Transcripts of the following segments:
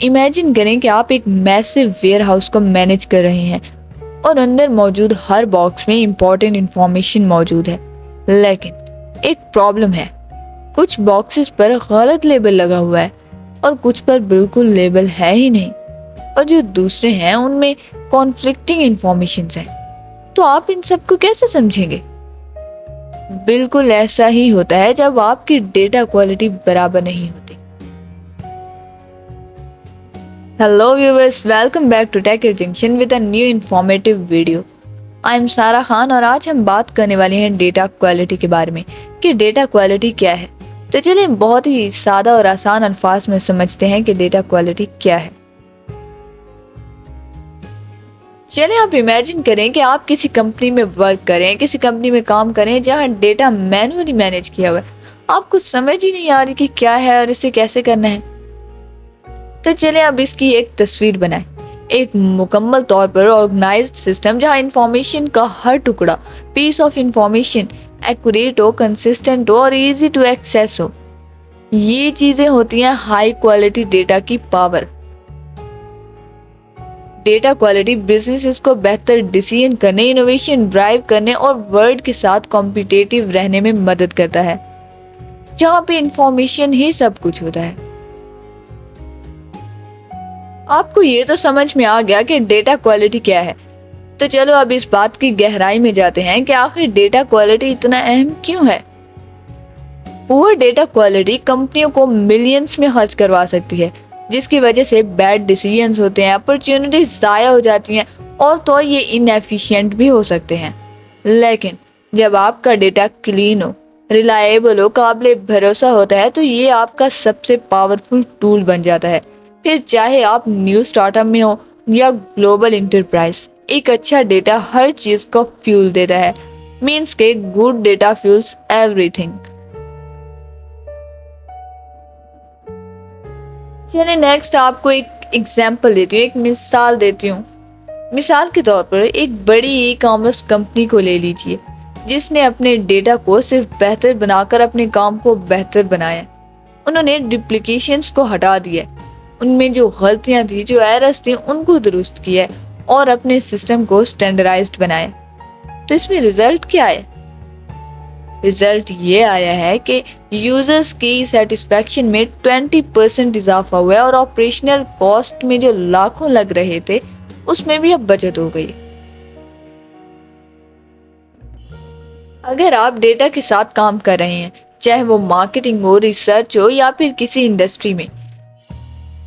Imagine کریں کہ آپ ایک میسو ویئر ہاؤس کو مینیج کر رہے ہیں اور اندر موجود ہر باکس میں امپورٹنٹ انفارمیشن موجود ہے، لیکن ایک پرابلم ہے۔ کچھ باکسز پر غلط لیبل لگا ہوا ہے اور کچھ پر بالکل لیبل ہے ہی نہیں، اور جو دوسرے ہیں ان میں کانفلکٹنگ انفارمیشنز ہیں۔ تو آپ ان سب کو کیسے سمجھیں گے؟ بالکل ایسا ہی ہوتا ہے جب آپ کی ڈیٹا کوالٹی برابر نہیں ہوتی۔ Hello viewers, welcome back to Tech Junction with a new informative video. I am سارا خان اور آج ہم بات کرنے والے ہیں ڈیٹا کوالٹی کے بارے میں کہ ڈیٹا کوالٹی کیا ہے۔ تو چلیں بہت ہی سادہ اور آسان الفاظ میں سمجھتے ہیں کہ ڈیٹا کوالٹی کیا ہے۔ چلیں آپ امیجن کریں کہ آپ کسی کمپنی میں ورک کریں، کسی کمپنی میں کام کریں جہاں ڈیٹا مینولی مینیج کیا ہوا ہے۔ آپ کو سمجھ ہی نہیں آ رہی کہ کیا ہے اور اسے کیسے کرنا ہے۔ تو چلیں اب اس کی ایک تصویر بنائیں، ایک مکمل طور پر آرگنائزڈ سسٹم جہاں انفارمیشن کا ہر ٹکڑا، پیس آف انفارمیشن ایکوریٹ ہو، کنسسٹنٹ ہو اور ایزی ٹو ایکسیس ہو۔ یہ چیزیں ہوتی ہیں ہائی کوالٹی ڈیٹا کی پاور۔ ڈیٹا کوالٹی بزنسز کو بہتر ڈیسیژن کرنے، انوویشن ڈرائیو کرنے اور ورلڈ کے ساتھ کمپیٹیٹیو رہنے میں مدد کرتا ہے، جہاں پہ انفارمیشن ہی سب کچھ ہوتا ہے۔ آپ کو یہ تو سمجھ میں آ گیا کہ ڈیٹا کوالٹی کیا ہے۔ تو چلو اب اس بات کی گہرائی میں جاتے ہیں کہ آخر ڈیٹا کوالٹی اتنا اہم کیوں ہے۔ پور ڈیٹا کوالٹی کمپنیوں کو ملینز میں خرچ کروا سکتی ہے، جس کی وجہ سے بیڈ ڈیسیژنز ہوتے ہیں، اپرچونٹیز ضائع ہو جاتی ہیں اور تو یہ انیفیشینٹ بھی ہو سکتے ہیں۔ لیکن جب آپ کا ڈیٹا کلین ہو، ریلائیبل ہو، قابل بھروسہ ہوتا ہے تو یہ آپ کا سب سے پاورفل ٹول بن جاتا ہے۔ پھر چاہے آپ نیو اسٹارٹ اپ میں ہو یا گلوبل انٹرپرائز، ایک اچھا ڈیٹا ہر چیز کو فیول دیتا ہے۔ مینس کہ good data fuels every thing. چلیں نیکسٹ آپ کو ایک ایگزامپل دیتی ہوں، ایک مثال دیتی ہوں۔ مثال کے طور پر ایک بڑی ای کامرس کمپنی کو لے لیجئے، جس نے اپنے ڈیٹا کو صرف بہتر بنا کر اپنے کام کو بہتر بنایا۔ انہوں نے ڈپلیکیشنز کو ہٹا دیا، ان میں جو غلطیاں تھیں، جو ایررز تھیں، ان کو درست کیا اور اپنے سسٹم کو سٹینڈرڈائزڈ بنایا۔ تو اس میں رزلٹ کیا ہے؟ رزلٹ یہ آیا ہے کہ یوزرز کی سیٹسفیکشن میں 20% اضافہ ہوا ہے اور آپریشنل کاسٹ میں جو لاکھوں لگ رہے تھے اس میں بھی اب بچت ہو گئی۔ اگر آپ ڈیٹا کے ساتھ کام کر رہے ہیں، چاہے وہ مارکیٹنگ ہو، ریسرچ ہو یا پھر کسی انڈسٹری میں،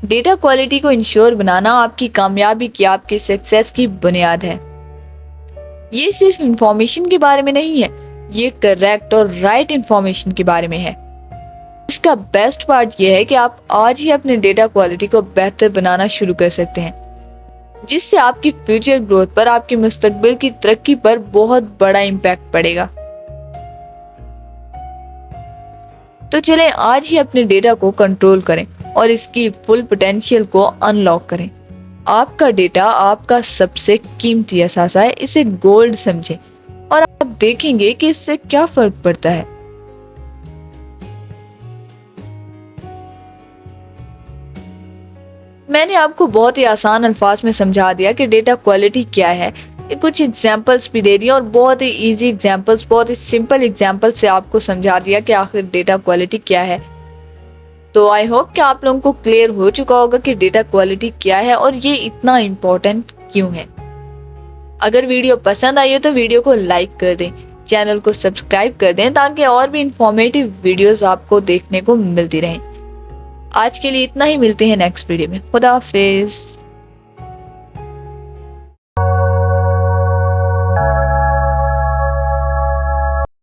ڈیٹا کوالٹی کو انشور بنانا آپ کی کامیابی کی، آپ کی سکسیس کی بنیاد ہے۔ یہ صرف انفارمیشن کے بارے میں نہیں ہے، یہ کریکٹ اور رائٹ انفارمیشن کے بارے میں ہے۔ اس کا بیسٹ پارٹ یہ ہے کہ آپ آج ہی اپنے ڈیٹا کوالٹی کو بہتر بنانا شروع کر سکتے ہیں، جس سے آپ کی فیوچر گروتھ پر، آپ کی مستقبل کی ترقی پر بہت بڑا امپیکٹ پڑے گا۔ تو چلیں آج ہی اپنے ڈیٹا کو کنٹرول کریں اور اس کی فل پوٹینشیل کو ان لاک کریں۔ آپ کا ڈیٹا آپ کا سب سے قیمتی اثاثہ ہے، اسے گولڈ سمجھیں اور آپ دیکھیں گے کہ اس سے کیا فرق پڑتا ہے۔ میں نے آپ کو بہت ہی آسان الفاظ میں سمجھا دیا کہ ڈیٹا کوالٹی کیا ہے، کچھ ایگزامپلس بھی دے دی اور بہت ہی ایزی ایگزامپلس، بہت ہی سمپل ایگزامپل سے آپ کو سمجھا دیا کہ آخر ڈیٹا کوالٹی کیا ہے۔ تو آئی ہوپ کہ آپ لوگوں کو کلیئر ہو چکا ہوگا کہ ڈیٹا کوالٹی کیا ہے اور یہ اتنا امپورٹنٹ کیوں ہے۔ اگر ویڈیو پسند آئی ہو تو ویڈیو کو لائک کر دیں، چینل کو سبسکرائب کر دیں تاکہ اور بھی انفارمیٹیو ویڈیوز آپ کو دیکھنے کو ملتی رہیں۔ آج کے لیے اتنا ہی، ملتے ہیں نیکسٹ ویڈیو میں۔ خدا حافظ۔